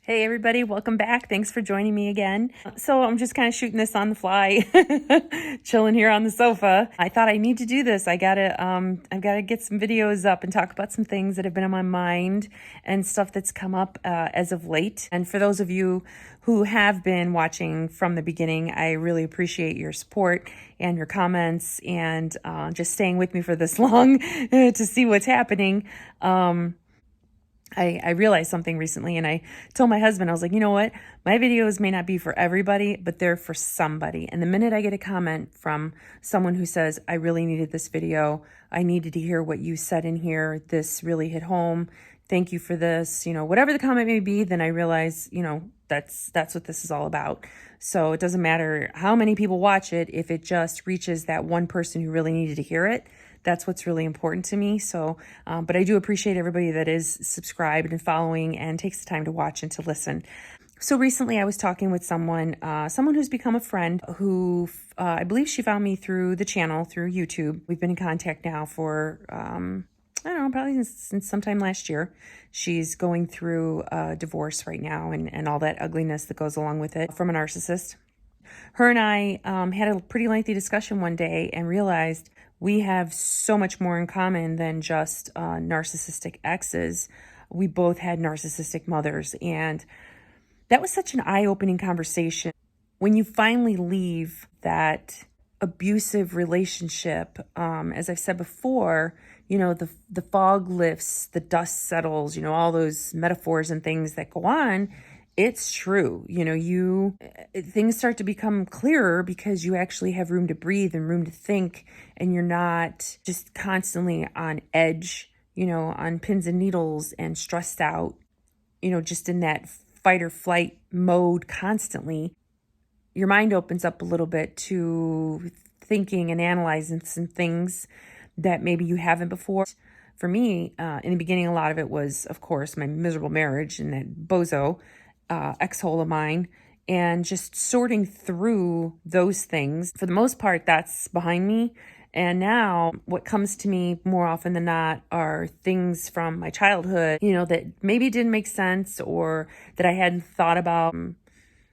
Hey everybody, welcome back. Thanks for joining me again. So I'm just kind of shooting this on the fly, chilling here on the sofa. I thought I need to do this. I've got to get some videos up and talk about some things that have been on my mind and stuff that's come up as of late. And for those of you who have been watching from the beginning, I really appreciate your support and your comments and just staying with me for this long to see what's happening. I realized something recently and I told my husband, I was like, you know what? My videos may not be for everybody, but they're for somebody. And the minute I get a comment from someone who says, I really needed this video, I needed to hear what you said in here, this really hit home, thank you for this, whatever the comment may be, then I realize, that's what this is all about. So it doesn't matter how many people watch it, if it just reaches that one person who really needed to hear it, that's what's really important to me. So, but I do appreciate everybody that is subscribed and following and takes the time to watch and to listen. So recently I was talking with someone who's become a friend who, I believe she found me through the channel, through YouTube. We've been in contact now for, I don't know, probably since sometime last year. She's going through a divorce right now and all that ugliness that goes along with it from a narcissist. Her and I had a pretty lengthy discussion one day and realized we have so much more in common than just narcissistic exes. We both had narcissistic mothers, and that was such an eye-opening conversation. When you finally leave that abusive relationship, as I've said before, the fog lifts, the dust settles, all those metaphors and things that go on. It's true. Things start to become clearer because you actually have room to breathe and room to think, and you're not just constantly on edge, on pins and needles and stressed out, just in that fight or flight mode constantly. Your mind opens up a little bit to thinking and analyzing some things that maybe you haven't before. For me, in the beginning, a lot of it was, of course, my miserable marriage and that bozo ex-hole of mine, and just sorting through those things. For the most part, that's behind me. And now what comes to me more often than not are things from my childhood, that maybe didn't make sense or that I hadn't thought about.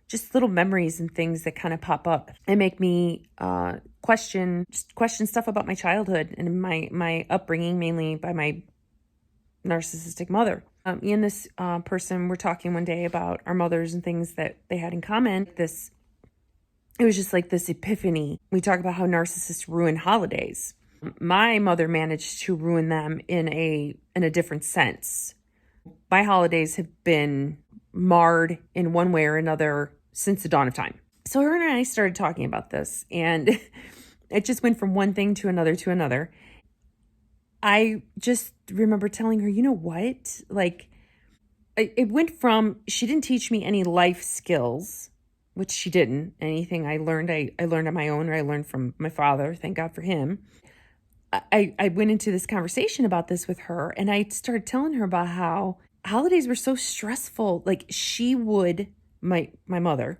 Just little memories and things that kind of pop up and make me question stuff about my childhood and my upbringing, mainly by my narcissistic mother. Me and this person were talking one day about our mothers and things that they had in common. It was just like this epiphany. We talk about how narcissists ruin holidays. My mother managed to ruin them in a different sense. My holidays have been marred in one way or another since the dawn of time. So her and I started talking about this, and it just went from one thing to another to another. I just remember telling her, you know what? Like, it went from, she didn't teach me any life skills, which she didn't. Anything I learned, I learned on my own, or I learned from my father. Thank God for him. I went into this conversation about this with her, and I started telling her about how holidays were so stressful. Like, she would, my mother,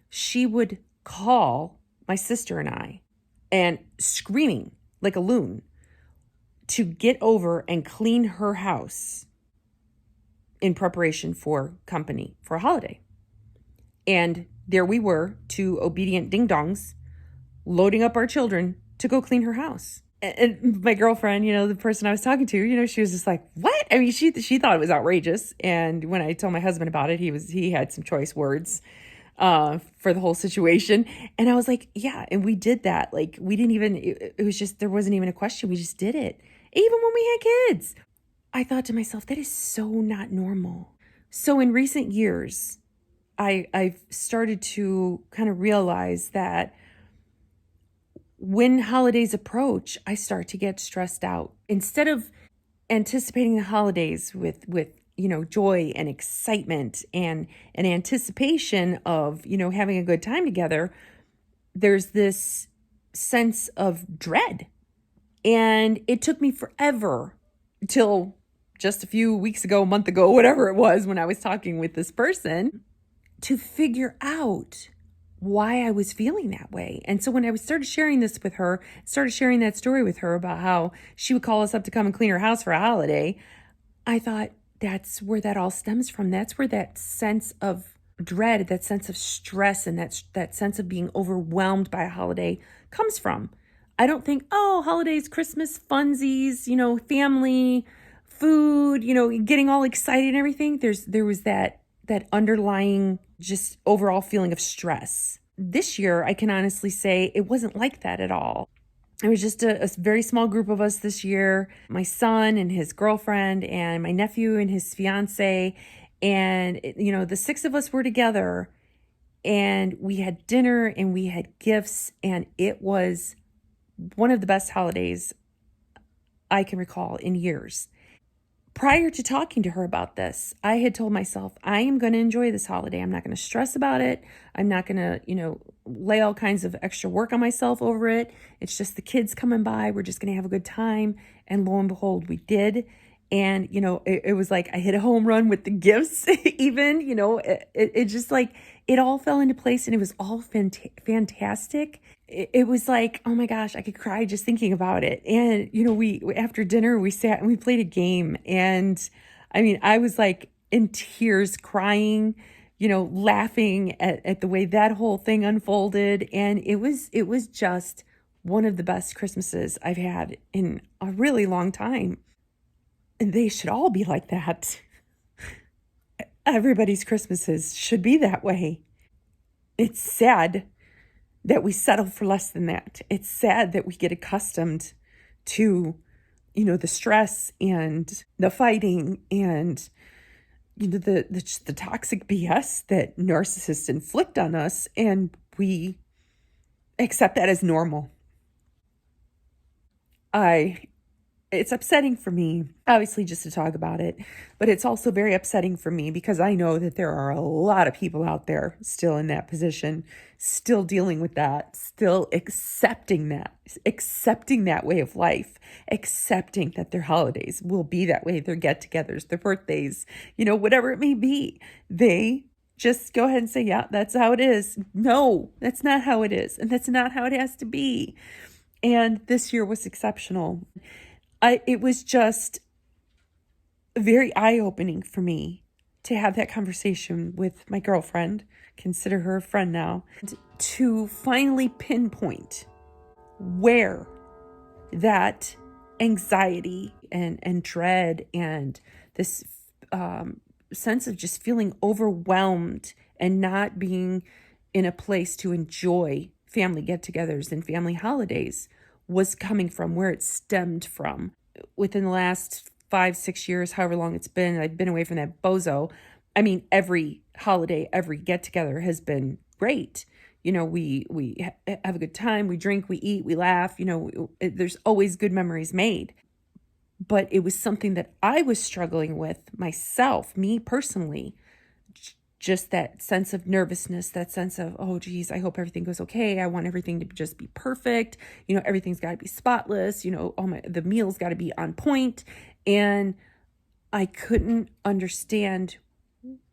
she would call my sister and I and screaming like a loon to get over and clean her house in preparation for company for a holiday. And there we were, two obedient ding-dongs, loading up our children to go clean her house. And my girlfriend, the person I was talking to, she was just like, what? I mean, she thought it was outrageous. And when I told my husband about it, he had some choice words for the whole situation. And I was like, yeah, and we did that. Like, we didn't even, it was just, there wasn't even a question. We just did it. Even when we had kids. I thought to myself, that is so not normal. So in recent years, I've started to kind of realize that when holidays approach, I start to get stressed out. Instead of anticipating the holidays with joy and excitement and an anticipation of, having a good time together, there's this sense of dread. And it took me forever till just a few weeks ago, a month ago, whatever it was, when I was talking with this person, to figure out why I was feeling that way. And so when I started sharing this with her, started sharing that story with her about how she would call us up to come and clean her house for a holiday, I thought, that's where that all stems from. That's where that sense of dread, that sense of stress, and that sense of being overwhelmed by a holiday comes from. I don't think, oh, holidays, Christmas, funsies, family, food, getting all excited and everything. There was that underlying just overall feeling of stress. This year, I can honestly say it wasn't like that at all. It was just a very small group of us this year. My son and his girlfriend and my nephew and his fiance. And, the six of us were together, and we had dinner and we had gifts, and it was one of the best holidays I can recall in years. Prior to talking to her about this, I had told myself, I am going to enjoy this holiday. I'm not going to stress about it. I'm not going to, lay all kinds of extra work on myself over it. It's just the kids coming by. We're just going to have a good time. And lo and behold, we did. And, it was like I hit a home run with the gifts, even, it just like, it all fell into place, and it was all fantastic. It was like, oh my gosh, I could cry just thinking about it. And, we after dinner, we sat and we played a game. And I mean, I was like in tears, crying, laughing at the way that whole thing unfolded. And it was just one of the best Christmases I've had in a really long time. And they should all be like that. Everybody's Christmases should be that way. It's sad that we settle for less than that. It's sad that we get accustomed to, the stress and the fighting and, the toxic BS that narcissists inflict on us, and we accept that as normal. It's upsetting for me, obviously, just to talk about it, but it's also very upsetting for me because I know that there are a lot of people out there still in that position, still dealing with that, still accepting that way of life, accepting that their holidays will be that way, their get-togethers, their birthdays, whatever it may be. They just go ahead and say, yeah, that's how it is. No, that's not how it is. And that's not how it has to be. And this year was exceptional. It was just very eye-opening for me to have that conversation with my girlfriend, consider her a friend now, to finally pinpoint where that anxiety and dread and this sense of just feeling overwhelmed and not being in a place to enjoy family get-togethers and family holidays was coming from, where it stemmed from. Within the last 5-6 years, however long it's been, I've been away from that bozo. I mean, every holiday, every get-together has been great. We have a good time, we drink, we eat, we laugh, there's always good memories made. But it was something that I was struggling with myself, me personally. Just that sense of nervousness, that sense of, oh, geez, I hope everything goes okay. I want everything to just be perfect. Everything's got to be spotless. The meals got to be on point. And I couldn't understand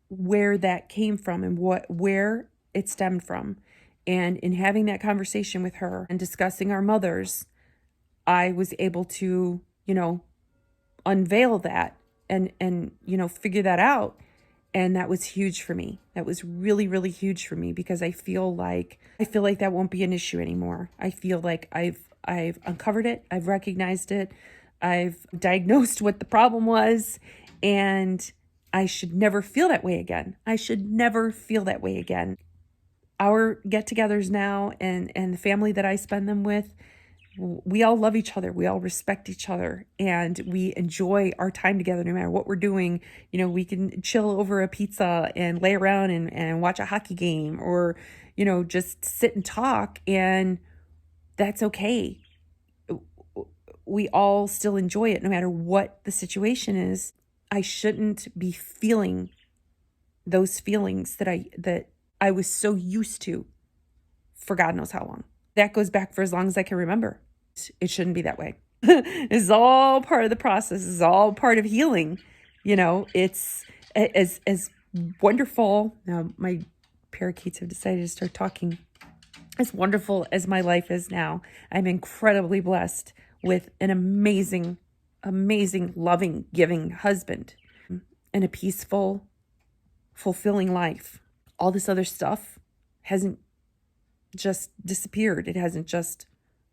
where that came from and where it stemmed from. And in having that conversation with her and discussing our mothers, I was able to, unveil that and figure that out. And that was huge for me. That was really, really huge for me because I feel like that won't be an issue anymore. I feel like I've uncovered it. I've recognized it. I've diagnosed what the problem was, and I should never feel that way again. I should never feel that way again. Our get-togethers now and the family that I spend them with, we all love each other. We all respect each other, and we enjoy our time together no matter what we're doing. We can chill over a pizza and lay around and watch a hockey game, or, just sit and talk, and that's okay. We all still enjoy it no matter what the situation is. I shouldn't be feeling those feelings that I was so used to for God knows how long. That goes back for as long as I can remember. It shouldn't be that way. It's all part of the process. It's all part of healing. It's as wonderful. Now my parakeets have decided to start talking. As wonderful as my life is now, I'm incredibly blessed with an amazing, amazing, loving, giving husband. and a peaceful, fulfilling life. All this other stuff hasn't just disappeared. It hasn't just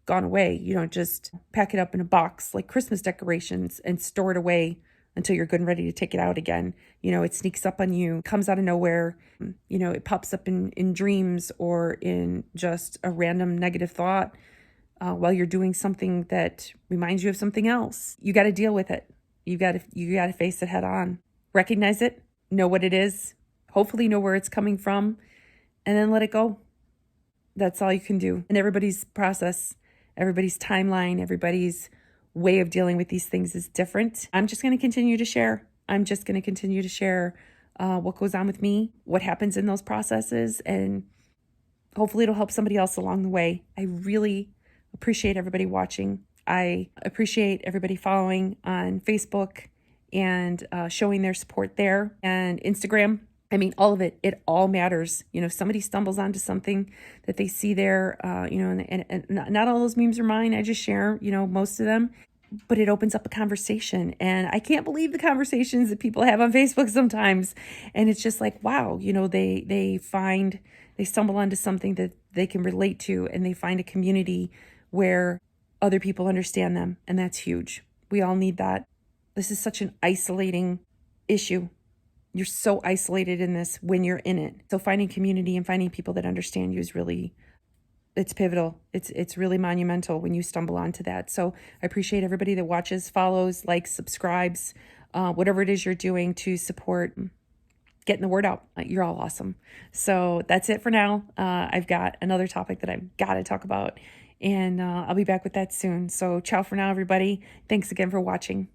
gone away. You don't just pack it up in a box like Christmas decorations and store it away until you're good and ready to take it out again. It sneaks up on you, comes out of nowhere. It pops up in dreams or in just a random negative thought while you're doing something that reminds you of something else. You got to deal with it. You got to face it head on. Recognize it, know what it is, hopefully know where it's coming from, and then let it go. That's all you can do. And everybody's process, everybody's timeline, everybody's way of dealing with these things is different. I'm just going to continue to share. What goes on with me, what happens in those processes, and hopefully it'll help somebody else along the way. I really appreciate everybody watching. I appreciate everybody following on Facebook and showing their support there, and Instagram. I mean, all of it, it all matters. If somebody stumbles onto something that they see there, and not all those memes are mine. I just share, most of them, but it opens up a conversation. And I can't believe the conversations that people have on Facebook sometimes. And it's just like, wow, they stumble onto something that they can relate to, and they find a community where other people understand them. And that's huge. We all need that. This is such an isolating issue. You're so isolated in this when you're in it. So finding community and finding people that understand you is really, it's pivotal. It's really monumental when you stumble onto that. So I appreciate everybody that watches, follows, likes, subscribes, whatever it is you're doing to support getting the word out. You're all awesome. So that's it for now. I've got another topic that I've got to talk about, and I'll be back with that soon. So ciao for now, everybody. Thanks again for watching.